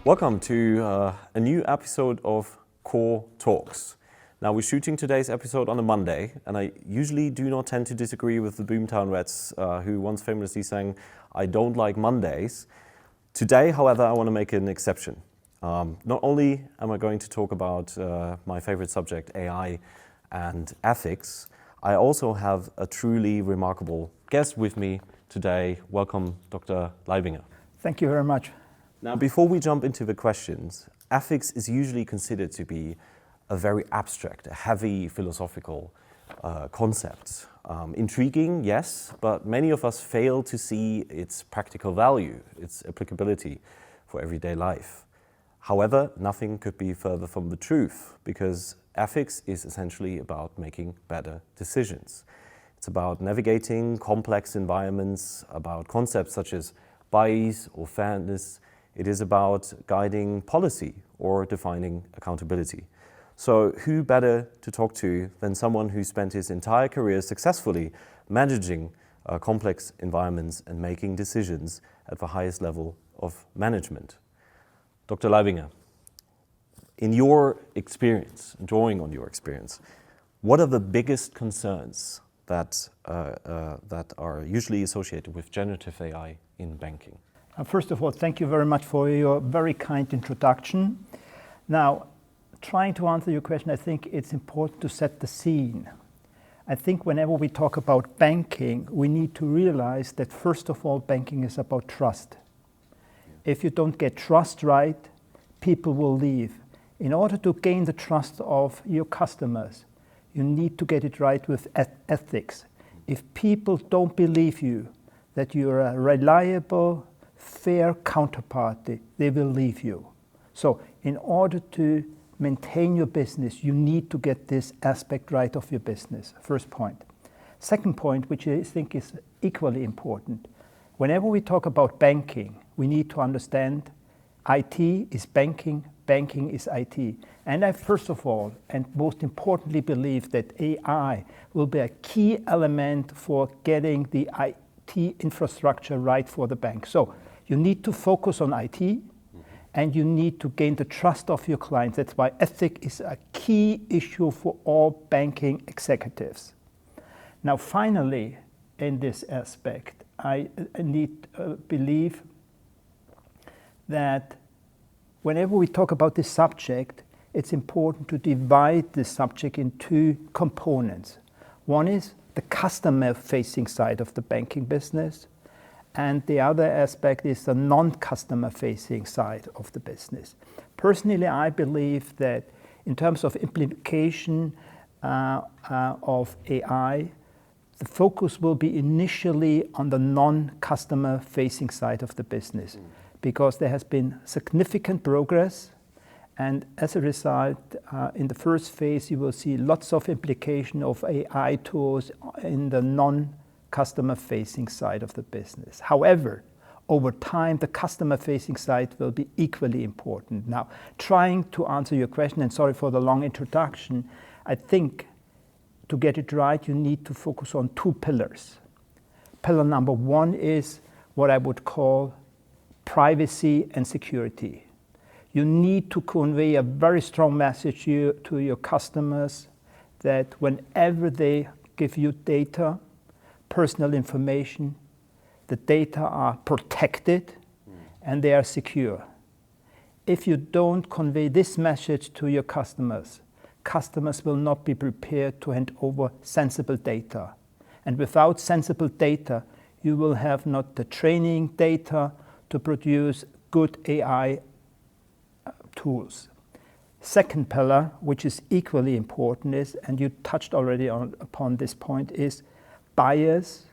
Welcome to a new episode of Core Talks. Now, we're shooting today's episode on a Monday, and I usually do not tend to disagree with the Boomtown Rats, who once famously sang, "I don't like Mondays." Today, however, I want to make an exception. Not only am I going to talk about my favorite subject, AI and ethics, I also have a truly remarkable guest with me today. Welcome, Dr. Lerbinger. Thank you very much. Now, before we jump into the questions, ethics is usually considered to be a very abstract, a heavy philosophical concept. Intriguing, yes, but many of us fail to see its practical value, its applicability for everyday life. However, nothing could be further from the truth, because ethics is essentially about making better decisions. It's about navigating complex environments, about concepts such as bias or fairness. It is about guiding policy or defining accountability. So who better to talk to than someone who spent his entire career successfully managing complex environments and making decisions at the highest level of management? Dr. Lerbinger, in your experience, drawing on your experience, what are the biggest concerns that are usually associated with generative AI in banking? First of all, thank you very much for your very kind introduction. Now, trying to answer your question, I think it's important to set the scene. I think whenever we talk about banking, we need to realize that first of all, banking is about trust. If you don't get trust right, people will leave. In order to gain the trust of your customers, you need to get it right with ethics. If people don't believe you, that you're a reliable, fair counterparty, they will leave you. So in order to maintain your business, you need to get this aspect right of your business, first point. Second point, which I think is equally important, whenever we talk about banking, we need to understand IT is banking, banking is IT. And I first of all, and most importantly, believe that AI will be a key element for getting the IT infrastructure right for the bank. So you need to focus on IT, and you need to gain the trust of your clients. That's why ethics is a key issue for all banking executives. Now, finally, in this aspect, I need to believe that whenever we talk about this subject, it's important to divide this subject in two components. One is the customer-facing side of the banking business, and the other aspect is the non-customer-facing side of the business. Personally, I believe that in terms of implication of AI, the focus will be initially on the non-customer-facing side of the business, because there has been significant progress, and as a result, in the first phase, you will see lots of implication of AI tools in the non-customer-facing side of the business. However, over time, the customer-facing side will be equally important. Now, trying to answer your question, and sorry for the long introduction, I think to get it right, you need to focus on two pillars. Pillar number one is what I would call privacy and security. You need to convey a very strong message to your customers that whenever they give you data, personal information, the data are protected and they are secure. If you don't convey this message to your customers, customers will not be prepared to hand over sensible data. And without sensible data, you will have not the training data to produce good AI tools. Second pillar, which is equally important, is, and you touched already upon this point, is bias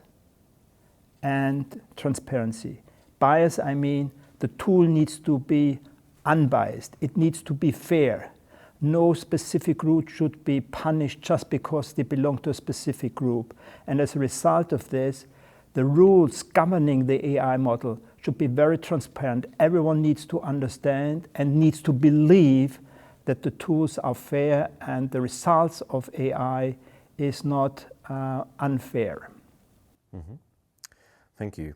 and transparency. Bias, I mean, the tool needs to be unbiased. It needs to be fair. No specific group should be punished just because they belong to a specific group. And as a result of this, the rules governing the AI model should be very transparent. Everyone needs to understand and needs to believe that the tools are fair and the results of AI is not unfair. Mm-hmm. Thank you.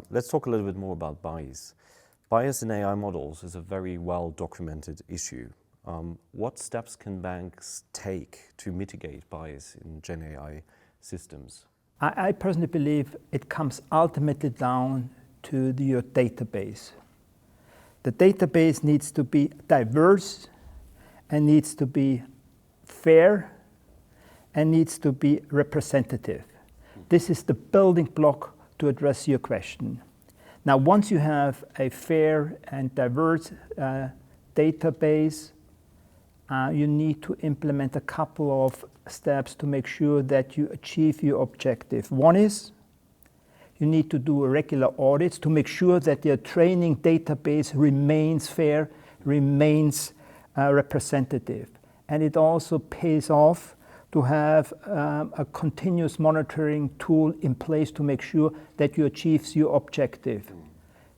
Let's talk a little bit more about bias. Bias in AI models is a very well-documented issue. What steps can banks take to mitigate bias in GenAI systems? I personally believe it comes ultimately down to your database. The database needs to be diverse and needs to be fair and needs to be representative. This is the building block to address your question. Now, once you have a fair and diverse database, you need to implement a couple of steps to make sure that you achieve your objective. One is you need to do regular audits to make sure that your training database remains fair, remains representative. And it also pays off to have a continuous monitoring tool in place to make sure that you achieve your objective.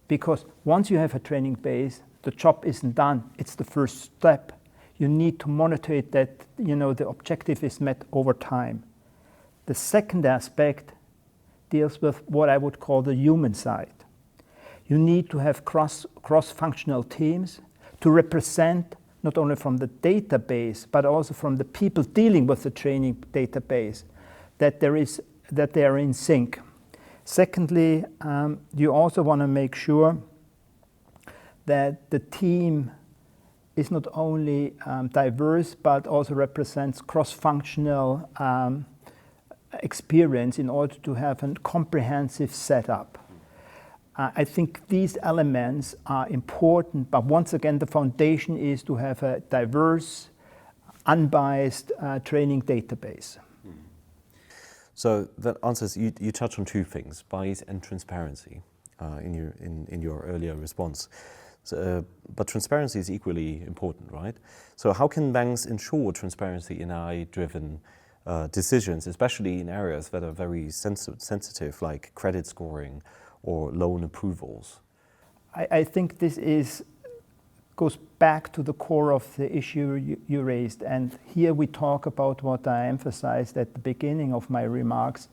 Because once you have a training base, the job isn't done. It's the first step. You need to monitor it that the objective is met over time. The second aspect deals with what I would call the human side. You need to have cross-functional teams to represent not only from the database, but also from the people dealing with the training database, that they are in sync. Secondly, you also want to make sure that the team is not only diverse, but also represents cross-functional experience in order to have a comprehensive setup. I think these elements are important, but once again, the foundation is to have a diverse, unbiased training database. So that answers, you touched on two things, bias and transparency in your earlier response. So, but transparency is equally important, right? So how can banks ensure transparency in AI-driven decisions, especially in areas that are very sensitive, like credit scoring or loan approvals? I think this goes back to the core of the issue you raised. And here we talk about what I emphasized at the beginning of my remarks.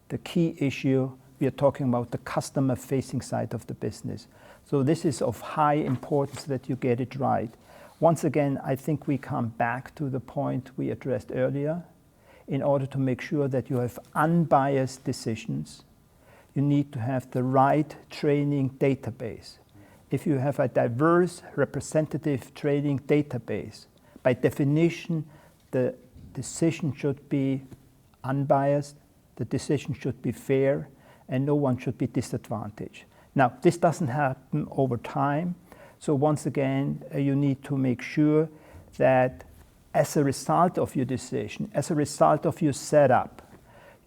The key issue, we are talking about the customer-facing side of the business. So this is of high importance that you get it right. Once again, I think we come back to the point we addressed earlier. In order to make sure that you have unbiased decisions, you need to have the right training database. If you have a diverse, representative training database, by definition, the decision should be unbiased, the decision should be fair, and no one should be disadvantaged. Now, this doesn't happen over time. So once again, you need to make sure that as a result of your decision, as a result of your setup,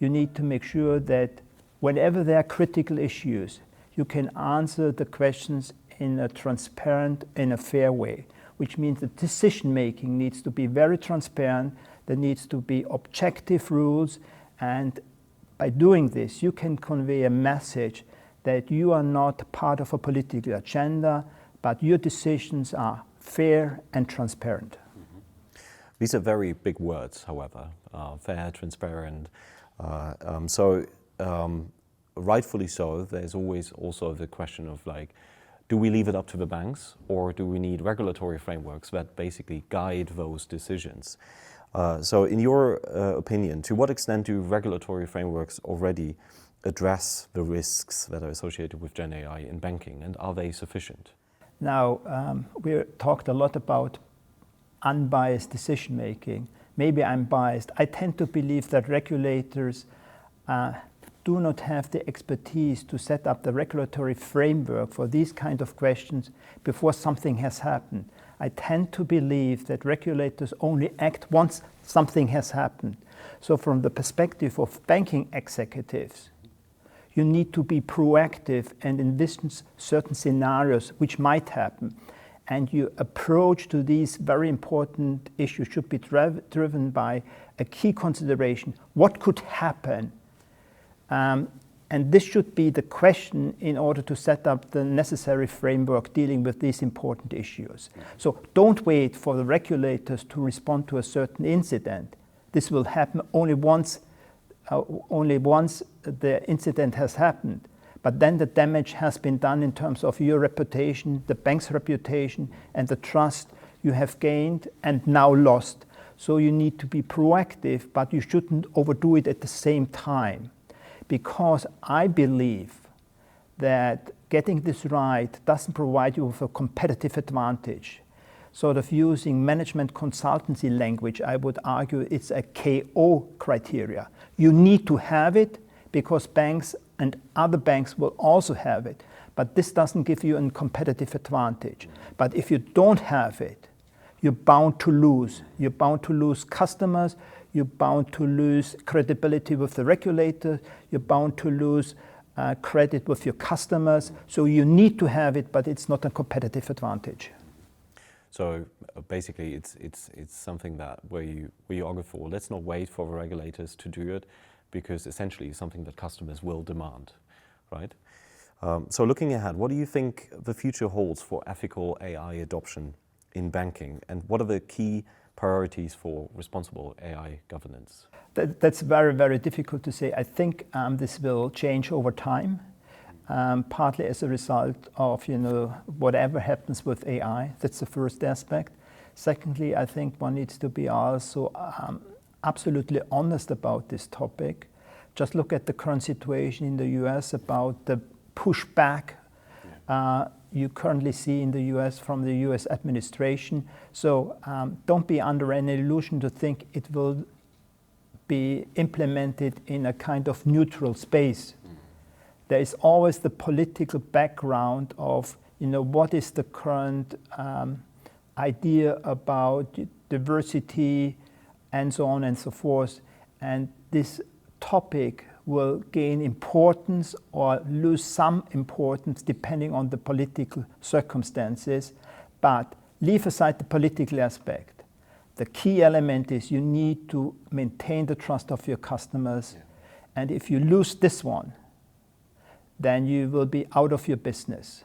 you need to make sure that whenever there are critical issues, you can answer the questions in a transparent, in a fair way, which means the decision-making needs to be very transparent, there needs to be objective rules, and by doing this, you can convey a message that you are not part of a political agenda, but your decisions are fair and transparent. These are very big words, however, fair, transparent. Rightfully so, there's always also the question of do we leave it up to the banks, or do we need regulatory frameworks that basically guide those decisions? So in your opinion, to what extent do regulatory frameworks already address the risks that are associated with GenAI in banking, and are they sufficient? Now, we talked a lot about unbiased decision making. Maybe I'm biased. I tend to believe that regulators do not have the expertise to set up the regulatory framework for these kind of questions before something has happened. I tend to believe that regulators only act once something has happened. So from the perspective of banking executives, you need to be proactive and envision certain scenarios which might happen. And your approach to these very important issues should be driven by a key consideration: what could happen? And this should be the question in order to set up the necessary framework dealing with these important issues. So don't wait for the regulators to respond to a certain incident. This will happen only once the incident has happened. But then the damage has been done in terms of your reputation, the bank's reputation, and the trust you have gained and now lost. So you need to be proactive, but you shouldn't overdo it at the same time. Because I believe that getting this right doesn't provide you with a competitive advantage. Sort of using management consultancy language, I would argue it's a KO criteria. You need to have it because banks and other banks will also have it. But this doesn't give you a competitive advantage. But if you don't have it, you're bound to lose. You're bound to lose customers. You're bound to lose credibility with the regulator. You're bound to lose credit with your customers. So you need to have it, but it's not a competitive advantage. So basically, it's something that where you argue for. Let's not wait for the regulators to do it, because essentially it's something that customers will demand, right? So looking ahead, what do you think the future holds for ethical AI adoption in banking, and what are the key priorities for responsible AI governance? That's very, very difficult to say. I think this will change over time. Partly as a result of whatever happens with AI. That's the first aspect. Secondly, I think one needs to be also absolutely honest about this topic. Just look at the current situation in the US about the pushback you currently see in the US from the US administration. So don't be under any illusion to think it will be implemented in a kind of neutral space. There is always the political background of, what is the current idea about diversity and so on and so forth. And this topic will gain importance or lose some importance depending on the political circumstances. But leave aside the political aspect. The key element is you need to maintain the trust of your customers. Yeah. And if you lose this one, then you will be out of your business.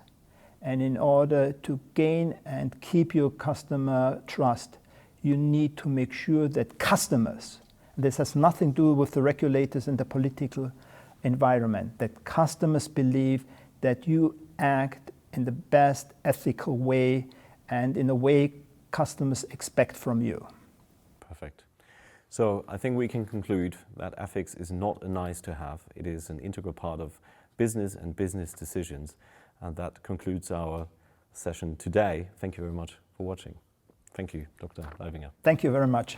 And in order to gain and keep your customer trust, you need to make sure that customers, this has nothing to do with the regulators and the political environment, that customers believe that you act in the best ethical way and in a way customers expect from you. Perfect. So I think we can conclude that ethics is not a nice to have. It is an integral part of business and business decisions. And that concludes our session today. Thank you very much for watching. Thank you, Dr. Lerbinger. Thank you very much.